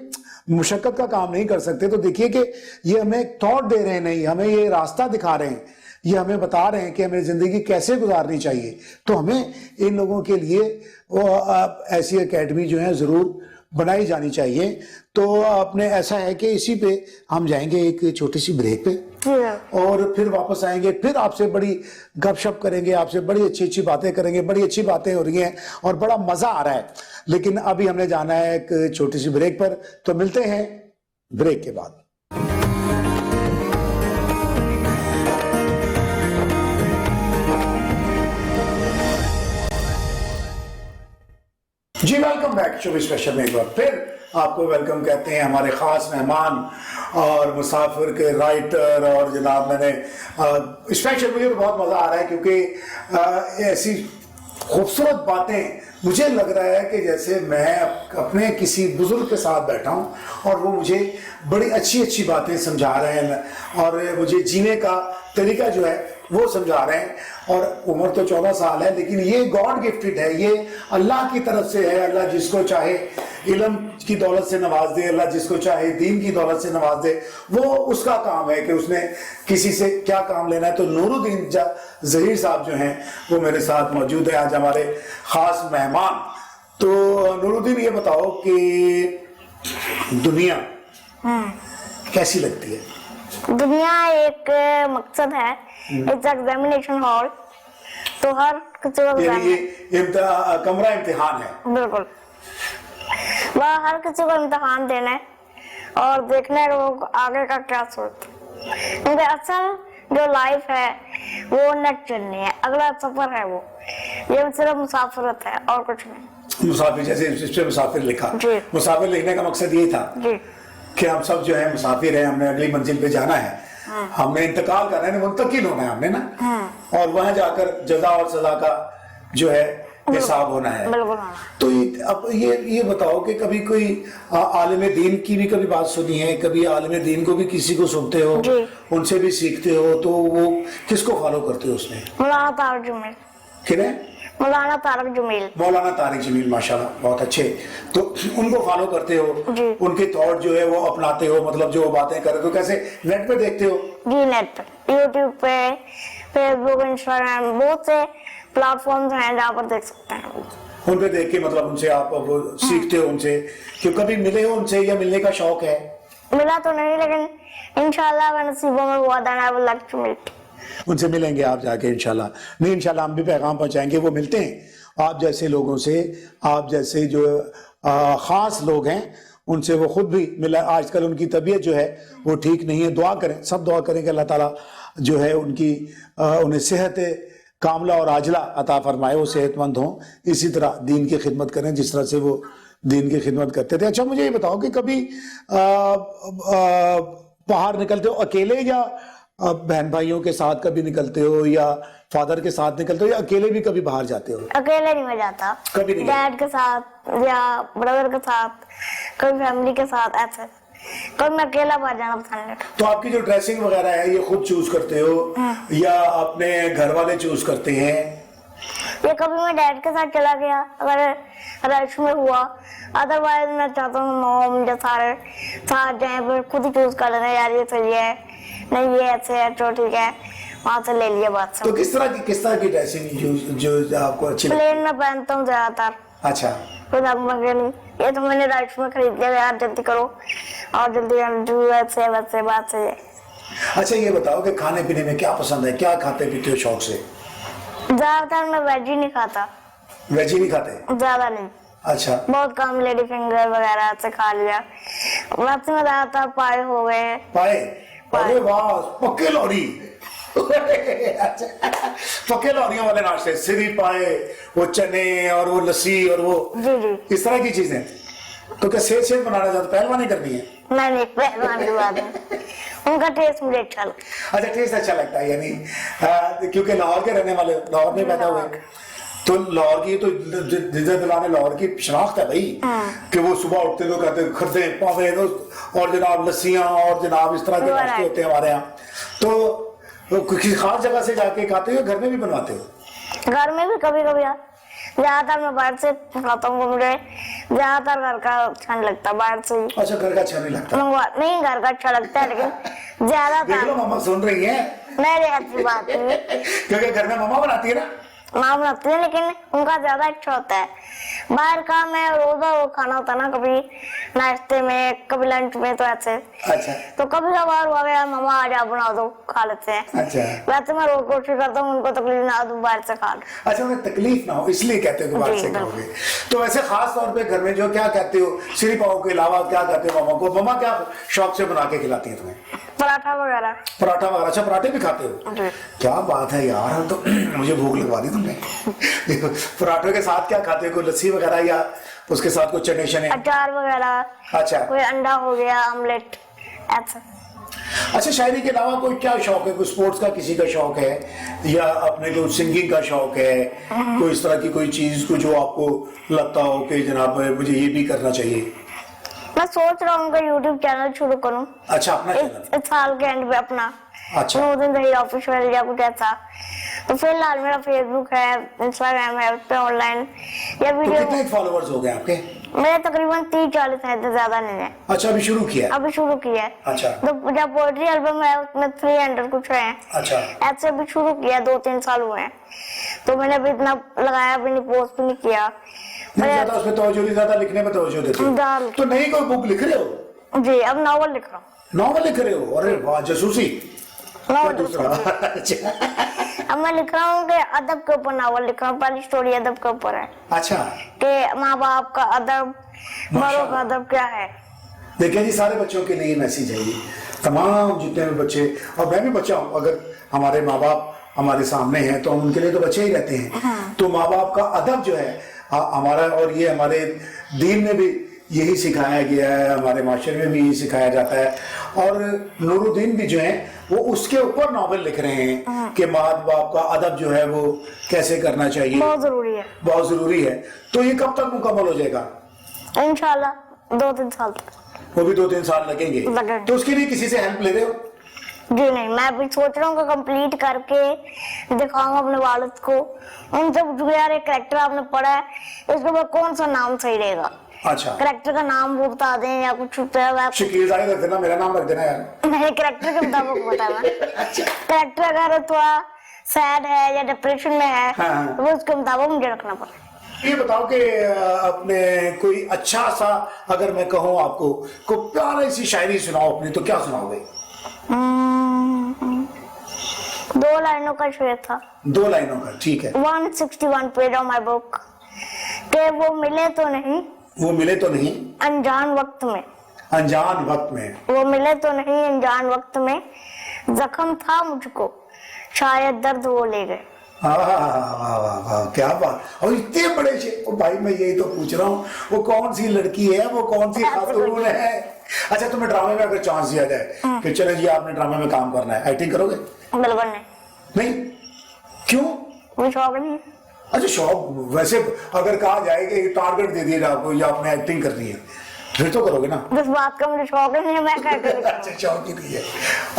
मुशक्कत का काम नहीं कर सकते तो देखिए कि ये हमें एक थॉट दे रहे हैं, नहीं हमें ये रास्ता दिखा रहे हैं, ये हमें बता रहे हैं कि हमें जिंदगी कैसे गुजारनी चाहिए। तो हमें इन लोगों के लिए ऐसी एकेडमी जो है जरूर बनाई जानी चाहिए। तो आपने ऐसा है कि इसी पे हम जाएंगे एक छोटी सी ब्रेक पे और फिर वापस आएंगे, फिर आपसे बड़ी गपशप करेंगे, आपसे बड़ी अच्छी अच्छी बातें करेंगे। बड़ी अच्छी बातें हो रही हैं और बड़ा मजा आ रहा है, लेकिन अभी हमने जाना है एक छोटी सी ब्रेक पर। तो मिलते हैं ब्रेक के बाद। जी वेलकम बैक शो स्पेशल में एक बार फिर आपको वेलकम कहते हैं। हमारे खास मेहमान और मुसाफिर के राइटर और जनाब मैंने स्पेशल, मुझे तो बहुत मजा आ रहा है क्योंकि ऐसी खूबसूरत बातें, मुझे लग रहा है कि जैसे मैं अपने किसी बुजुर्ग के साथ बैठा हूं और वो मुझे बड़ी अच्छी अच्छी बातें समझा रहे हैं और मुझे जीने का तरीका जो है वो समझा रहे हैं। और उम्र तो 14 साल है, लेकिन ये गॉड गिफ्टेड है, ये अल्लाह की तरफ से है। अल्लाह जिसको चाहे इल्म की दौलत से नवाज दे, अल्लाह जिसको चाहे दीन की दौलत से नवाज दे, वो उसका काम है कि उसने किसी से क्या काम लेना है। तो नूरुद्दीन ज़हीर साहब जो हैं वो मेरे साथ मौजूद है, आज हमारे खास मेहमान। तो नूरुद्दीन ये बताओ कि दुनिया कैसी लगती है? दुनिया एक मकसद है, इट्स एग्जामिनेशन हॉल। तो हर किसी को कमरा इम्तिहान है। बिल्कुल, वह हर किसी को इम्तिहान देना है और देखना है वो आगे का क्या सोचते हैं। क्योंकि असल जो लाइफ है वो नेट जर्नी है, अगला सफर है वो, ये सिर्फ मुसाफिरत है और कुछ नहीं। मुसाफिर, जैसे इस पे मुसाफिर लिखा, मुसाफिर लिखने का मकसद ये था कि हम सब जो है मुसाफिर हैं, हमने अगली मंजिल पे जाना है, हमने इंतकाल करना है, मुंतकिल होना है हमने ना, और वहां जाकर जजा और सजा का जो है हिसाब होना है। तो अब ये बताओ कि कभी कोई आलिम दीन की भी कभी बात सुनी है, कभी आलिम दीन को भी किसी को सुनते हो, उनसे भी सीखते हो, तो वो किसको फॉलो करते हो उसमें? मौलाना तारिक जमील। किन्हें? मौलाना तारिक जमील। मौलाना तारिक जमील, माशाल्लाह बहुत अच्छे। तो उनको फॉलो करते हो, उनके थॉट जो है वो अपनाते हो, मतलब जो बातें करे तो कैसे नेट पे देखते हो? जी नेट पे, यूट्यूब पे, फेसबुक, इंस्टाग्राम, बहुत से प्लेटफॉर्म्स हैं जहाँ पर देख सकते हैं। उन पे देख के मतलब उनसे आप वो सीखते हो उनसे, क्यों कभी मिले हो उनसे या मिलने का शौक है? मिला तो नहीं, लेकिन इंशाल्लाह अगर नसीबों में हुआ देना वो लाइक टू मीट। उनसे मिलेंगे आप जाके इंशाल्लाह। नहीं इंशाल्लाह हम भी पैगाम पहुंचाएंगे, वो मिलते हैं आप जैसे लोगों से, आप जैसे जो खास लोग हैं उनसे वो खुद भी मिला। आजकल उनकी तबीयत जो है वो ठीक नहीं है, दुआ करें, सब दुआ करें कि अल्लाह ताला जो है उन्हें सेहत कामला और आजला अता फरमाए, वो सेहतमंद हों, इसी तरह दीन की खिदमत करें जिस तरह से वो दीन की खिदमत करते थे। अच्छा मुझे ये बताओ कि कभी बाहर निकलते हो अकेले या बहन भाइयों के साथ कभी निकलते हो, या फादर के साथ निकलते हो, या अकेले भी कभी बाहर जाते हो? अकेले नहीं मैं जाता, कभी नहीं? डैड के साथ या ब्रदर के साथ, कभी फैमिली के साथ, ऐसे कभी मैं अकेला बाहर जाना पसंद नहीं। तो आपकी जो ड्रेसिंग वगैरह है ये खुद चूज करते हो या अपने घर वाले चूज करते हैं? ये कभी मैं डैड के साथ चला गया अगर रश में हुआ, अदरवाइज मैं चाहता हूँ मॉम जो सारे साथ जाए, फिर खुद ही चूज कर लेना, यार ये सही है, नहीं ये ऐसे है, तो ठीक है, वहां से ले लिया बात। तो किस तरह की ड्रेसिंग जो आपको अच्छी लगती है? प्लेन में पहनता हूँ ज्यादातर। अच्छा, ये तो मैंने राइट में खरीद लिया, यार जल्दी करो और जल्दी वैसे बात सही है। अच्छा ये बताओ कि खाने पीने में क्या पसंद है, क्या खाते पीते हो शौक से? ज्यादातर मैं वेज ही नहीं खाता। वेज ही नहीं खाते? ज्यादा नहीं। अच्छा, बहुत कम लेडी फिंगर वगैरह से खा लिया। वैसे में ज्यादातर पाए हो गए। पाए? अरे वाह, पक्के लौरी। पक्के लौरियों वाले नाश्ते, सिरी पाए, वो चने और वो लस्सी और वो जी इस तरह की चीजें। तो क्या सेहत बनाना चाहते, पहलवानी करनी है? नहीं पहलवान की बात नहीं, उनका टेस्ट मुझे अच्छा लगता अच्छा, टेस्ट अच्छा लगता है, यानी क्योंकि लाहौर के रहने वाले, लाहौर में पैदा हुए, तो लाहौर की तो जिज्जत दिलाने लाहौर की शनाख्त है भाई, कि वो सुबह उठते तो कहते खरदे पावे और जनाब लस्सियां और जनाब इस तरह के नाश्ते होते हैं हमारे यहाँ। तो किसी खास जगह से जाके खाते हो, घर में भी बनवाते हो? घर में भी कभी कभी यार, ज्यादातर मैं बाहर से खाता हूँ, मुझे ज्यादातर घर का अच्छा नहीं लगता, बाहर से ही। अच्छा, घर का अच्छा नहीं लगता? नहीं, घर का अच्छा लगता है, लेकिन ज्यादातर। देख लो मामा सुन रही है, मेरे अच्छी बात नहीं, क्योंकि घर में मामा बनाती है ना, माँ बनाती है, लेकिन उनका ज्यादा अच्छा होता है। बाहर का मैं रोजा वो खाना होता ना, कभी नाश्ते में कभी लंच में, तो ऐसे। अच्छा, तो कभी कभार हुआ यार मामा आज आप बना दो, खा लेते हैं। अच्छा, वैसे मैं रोज कोशिश करता हूँ उनको तकलीफ ना दूं, बाहर से खा लो। अच्छा, उन्हें तकलीफ ना हो इसलिए कहते हो कि बाहर से खाओगे। तो वैसे खास तौर पे घर में जो क्या कहते हो, सिरी पाव के अलावा क्या कहते हो मामा को? मामा क्या शौक से बना के खिलाती है तुम्हें? पराठा वगैरह। पराठा वगैरह? अच्छा, पराठे भी खाते हो? क्या बात है यार, तो मुझे भूख लगवा दी तुमने। पराठे के साथ क्या खाते हो? कोई लस्सी वगैरह या उसके साथ कुछ चटनी शने? अचार वगैरह। अच्छा, कोई अंडा हो गया, ऑमलेट, ऐसा। अच्छा, शायरी के अलावा कोई क्या शौक है? कोई स्पोर्ट्स का किसी का शौक है, या अपने को सिंगिंग का शौक है, कोई इस तरह की कोई चीज को जो आपको लगता हो कि जनाब मुझे ये भी करना चाहिए? मैं सोच रहा हूँ कि यूट्यूब चैनल शुरू करूँ। अच्छा, अपना चैनल? इस साल के एंड पे अपना। अच्छा, नूरदीन ज़हीर ऑफिशियल या कुछ ऐसा। तो फिलहाल मेरा फेसबुक है, इंस्टाग्राम है, उस पे ऑनलाइन या तो वीडियो। कितने फॉलोवर्स हो गए आपके? मेरे तकरीबन 30-40 है, तो ज्यादा नहीं है। अच्छा, अभी शुरू किया है? अभी शुरू किया है। अच्छा, तो जब पोएट्री एल्बम है उसमें 300 कुछ है। अच्छा, ऐसे अभी शुरू किया, 2-3 साल हुए हैं, तो मैंने अभी इतना लगाया भी नहीं, पोस्ट भी नहीं किया। नहीं ज्यादा उसमें तवज्जो नहीं, ज्यादा लिखने में तवज्जो देते हो। तो नई कोई बुक लिख रहे हो? जी, अब नॉवल लिख रहा हूँ। नॉवल लिख रहे हो? अरे वाह, जासूसी? दूसरा? अच्छा, अब मैं लिख रहा हूँ कि अदब के ऊपर नॉवल लिख रहा हूँ। पहली स्टोरी अदब के ऊपर है, अच्छा, कि माँ बाप का अदब, बड़ों का अदब क्या है। देखिए जी, सारे बच्चों के लिए मैसेज है ये, तमाम जितने भी बच्चे, और मैं भी बच्चा हूँ, अगर हमारे माँ बाप हमारे सामने हैं तो हम उनके लिए तो बच्चे ही रहते हैं। तो माँ बाप का अदब जो है हमारा, और ये हमारे दीन में भी यही सिखाया गया है, हमारे माशरे में भी यही सिखाया जाता है। और नूरुद्दीन भी जो है वो उसके ऊपर नॉवेल लिख रहे हैं कि माँ बाप का अदब जो है वो कैसे करना चाहिए, बहुत जरूरी है, बहुत जरूरी है। तो ये कब तक मुकम्मल हो जाएगा? इंशाल्लाह 2-3 साल तक। वो भी 2-3 साल लगेंगे? तो उसके लिए किसी से हेल्प ले रहे हो? जी नहीं, मैं अभी सोच रहा हूँ कि कंप्लीट करके दिखाऊंगा अपने वालिद को। उनसे पूछूंगा यार ये कैरेक्टर आपने पढ़ा है, इसके ऊपर कौन सा नाम सही रहेगा। अच्छा, कैरेक्टर का नाम वो बता दें या कुछ शकील जाहिर रख देना, मेरा नाम रख देना यार। नहीं, कैरेक्टर के मुताबिक बताना। अच्छा, कैरेक्टर अगर थोड़ा सैड है या डिप्रेशन में है, हाँ, तो उसके मुताबिक मुझे रखना पड़ेगा। ये बताओ कि अपने कोई अच्छा सा, अगर मैं कहूँ आपको को प्यारी सी शायरी सुनाओ अपनी, तो क्या सुनाओगे? 2 लाइनों का शेर था। 2 लाइनों का, ठीक है। 161 पेज ऑफ माय बुक, कि वो मिले तो नहीं, वो मिले तो नहीं अनजान वक्त में, अनजान वक्त में, वो मिले तो नहीं अनजान वक्त में, जख्म था मुझको शायद दर्द वो ले गए। वाह वाह वाह, क्या बात। और इतने बड़े शेर, ओ भाई मैं यही तो पूछ रहा हूँ, वो कौन सी लड़की है, वो कौन सी खातून है? अच्छा, तुम्हें ड्रामे में अगर चांस दिया जाए कि चलो जी आपने ड्रामे में काम करना है, एक्टिंग करोगे? बिल्कुल नहीं। नहीं? क्यों? कोई शौक नहीं। अच्छा, शौक वैसे अगर कहा जाए कि टारगेट दे दिया आपको या आपने एक्टिंग करनी है, फिर तो करोगे ना? जिस बात का मुझे शौक नहीं है मैं क्या करूँ। अच्छा, शौक ही नहीं है।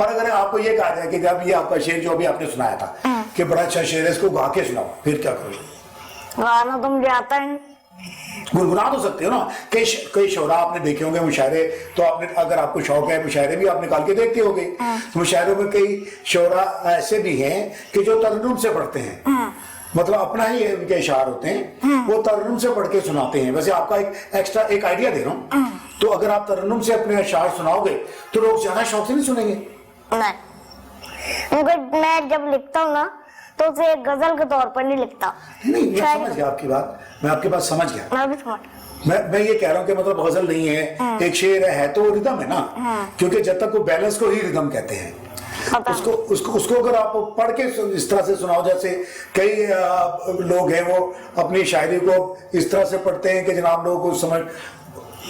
और अगर आपको ये कहा जाए कि जब ये आपका शेर जो अभी आपने सुनाया था कि बड़ा अच्छा शेर है, इसको गा के सुनाओ, फिर क्या करोगे? गाना तो मुझे आता है। गुनगुना तो सकते हो ना। कई शोरा आपने देखे होंगे, मुशायरे, तो आपने अगर आपको शौक है मुशायरे भी आप निकाल के देखते होंगे। मुशायरों में कई शोरा ऐसे भी हैं कि जो तरन्नुम से पढ़ते हैं, मतलब अपना ही उनके इशार होते हैं, वो तरन्नुम से पढ़ के सुनाते हैं। वैसे आपका एक एक्स्ट्रा एक आइडिया दे रहा हूँ, तो अगर आप तरन्नुम से अपने इशार सुनाओगे तो लोग ज्यादा शौक से नहीं सुनेंगे। नहीं, उनको मैं जब लिखता हूँ ना तो उसे एक गजल के तौर पर नहीं लिखता। नहीं, मैं समझ गया आपकी बात, मैं आपकी बात समझ गया। मैं भी समझ, मैं ये कह रहा हूँ कि मतलब गजल नहीं है, एक शेर है तो रिदम है ना, क्योंकि जब तक वो बैलेंस को ही रिदम कहते हैं। उसको अगर आप पढ़ के इस तरह से सुनाओ, जैसे कई लोग हैं वो अपनी शायरी को इस तरह से पढ़ते हैं कि जनाब लोगों को समझ,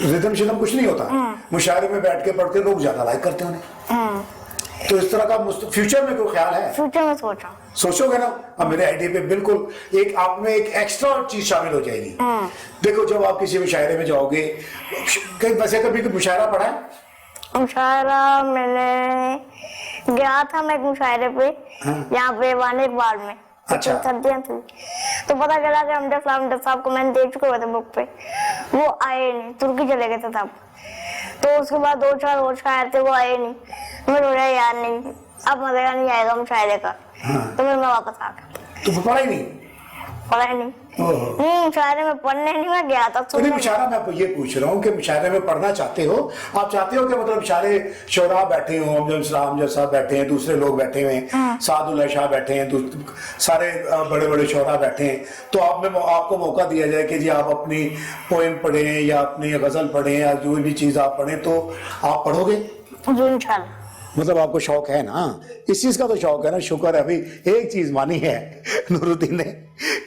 रिदम शिदम कुछ नहीं होता, मुशायरे में बैठ के पढ़ते लोग ज्यादा लाइक करते हैं उन्हें। तो इस तरह का फ्यूचर में कोई ख्याल है? फ्यूचर में सोचा, सोचोगे ना? अब मेरे आइडिया पे बिल्कुल एक आप में एक एक्स्ट्रा चीज शामिल हो जाएगी। देखो जब आप किसी मुशायरे में जाओगे, कहीं वैसे कभी कोई मुशायरा पढ़ा है? मुशायरा मैंने गया था मैं एक मुशायरे पे, यहाँ पे वाने इकबाल में। अच्छा। सर्दियाँ थी तो पता चला कि हमजा साहब को मैंने दे चुके हुए थे बुक पे, वो आए नहीं, तुर्की चले गए थे तब। तो उसके बाद 2-4 और शायर थे, वो आए नहीं। मैं बोला यार नहीं, अब मजा नहीं आएगा मुशायरे का। तो मैं वापस आ गया। तो पढ़ा ही नहीं? पढ़ा ही नहीं। मुशायरे में पढ़ने नहीं मैं गया था, तो मुशायरा मैं ये पूछ रहा हूँ कि मुशायरे में पढ़ना चाहते हो आप? चाहते हो कि मतलब सारे शोरा बैठे हो, हमजा साहब बैठे हैं, दूसरे लोग बैठे हुए हैं, सादुल्लाह शाह बैठे हैं, सारे बड़े बड़े शोरा बैठे हैं, तो आपको मौका दिया जाए कि जी आप अपनी पोएम पढ़ें या अपनी गजल पढ़ें या जो भी चीज आप पढ़ें, तो आप पढ़ोगे? इंशाल्लाह। मतलब आपको शौक है ना, इस चीज का तो शौक है ना। शुक्र है, अभी एक चीज मानी है नूरुद्दीन ने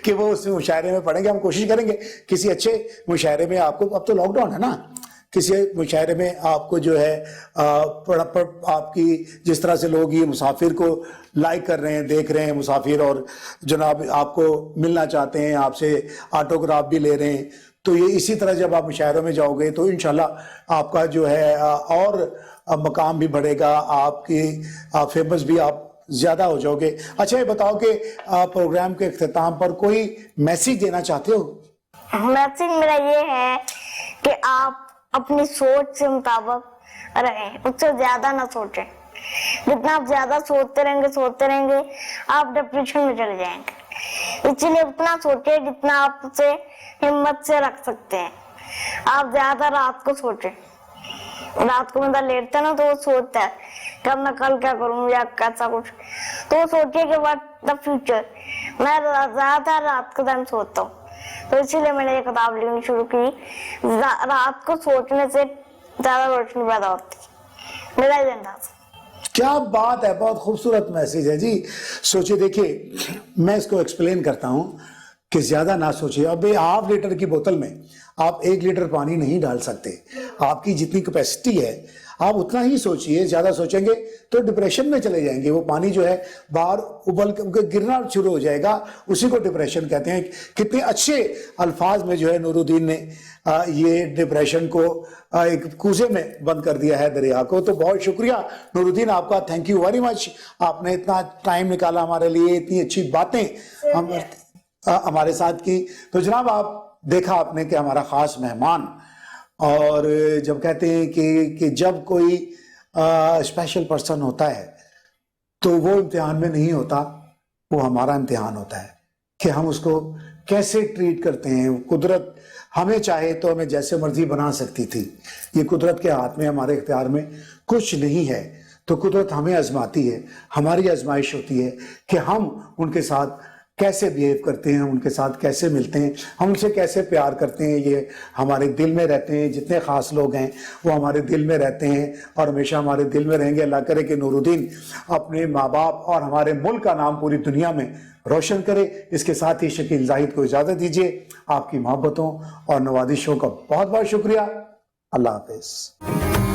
कि वो उस मुशायरे में पढ़ेंगे। हम कोशिश करेंगे किसी अच्छे मुशायरे में आपको, अब तो लॉकडाउन है ना, किसी मुशायरे में आपको जो है आपकी जिस तरह से लोग ये मुसाफिर को लाइक कर रहे हैं, देख रहे हैं मुसाफिर, और जनाब आपको मिलना चाहते हैं, आपसे ऑटोग्राफ भी ले रहे हैं, तो ये इसी तरह जब आप मुशायरों में जाओगे तो इंशाल्लाह आपका जो है और मकाम भी बढ़ेगा, आपकी फेमस भी आप ज्यादा हो जाओगे। अच्छा ये बताओ कि प्रोग्राम के इख्तिताम पर कोई मैसेज देना चाहते हो? मैसेज मेरा ये है कि आप अपनी सोच से मुताबिक रहें, उससे ज्यादा ना सोचें। जितना आप ज्यादा सोचते रहेंगे आप डिप्रेशन में चले जाएंगे। इसलिए उतना सोचिए जितना आप उसे हिम्मत से रख सकते हैं। आप ज्यादा रात को सोचें। रात को बंदा लेटता ना तो वो सोचता है कि मैं कल क्या करूं या कैसा कुछ, तो वो सोचिए कि व्हाट द फ्यूचर। मैं ज्यादा रात को टाइम सोचता हूँ, तो इसीलिए मैंने ये किताब लिखनी शुरू की। रात को सोचने से ज्यादा रोशनी पैदा होती। मेरा एजेंडा। क्या बात है, बहुत खूबसूरत मैसेज है जी। सोचिए, देखिए मैं इसको एक्सप्लेन करता हूं कि ज्यादा ना सोचिए। अब ½ लीटर की बोतल में आप 1 लीटर पानी नहीं डाल सकते। आपकी जितनी कैपेसिटी है आप उतना ही सोचिए। ज्यादा सोचेंगे तो डिप्रेशन में चले जाएंगे। वो पानी जो है बाहर उबल के गिरना शुरू हो जाएगा, उसी को डिप्रेशन कहते हैं। कितने अच्छे अल्फाज में जो है नूरुद्दीन ने ये डिप्रेशन को एक कूजे में बंद कर दिया है, दरिया को। तो बहुत शुक्रिया नूरुद्दीन आपका, थैंक यू वेरी मच। आपने इतना टाइम निकाला हमारे लिए, इतनी अच्छी बातें हमारे साथ की। तो जनाब आप देखा आपने कि हमारा खास मेहमान, और जब कहते हैं कि जब कोई स्पेशल पर्सन होता है तो वो इम्तिहान में नहीं होता, वो हमारा इम्तिहान होता है कि हम उसको कैसे ट्रीट करते हैं। कुदरत हमें चाहे तो हमें जैसे मर्जी बना सकती थी, ये कुदरत के हाथ में, हमारे इख्तियार में कुछ नहीं है। तो कुदरत हमें आजमाती है, हमारी आजमाइश होती है कि हम उनके साथ कैसे बिहेव करते हैं, उनके साथ कैसे मिलते हैं, हम उनसे कैसे प्यार करते हैं। ये हमारे दिल में रहते हैं। जितने खास लोग हैं वो हमारे दिल में रहते हैं और हमेशा हमारे दिल में रहेंगे। अल्लाह करे कि नूरुद्दीन अपने माँ बाप और हमारे मुल्क का नाम पूरी दुनिया में रोशन करे। इसके साथ ही शकील जाहिद को इजाज़त दीजिए। आपकी मोहब्बतों और नवाजिशों का बहुत बहुत शुक्रिया। अल्लाह हाफिज़।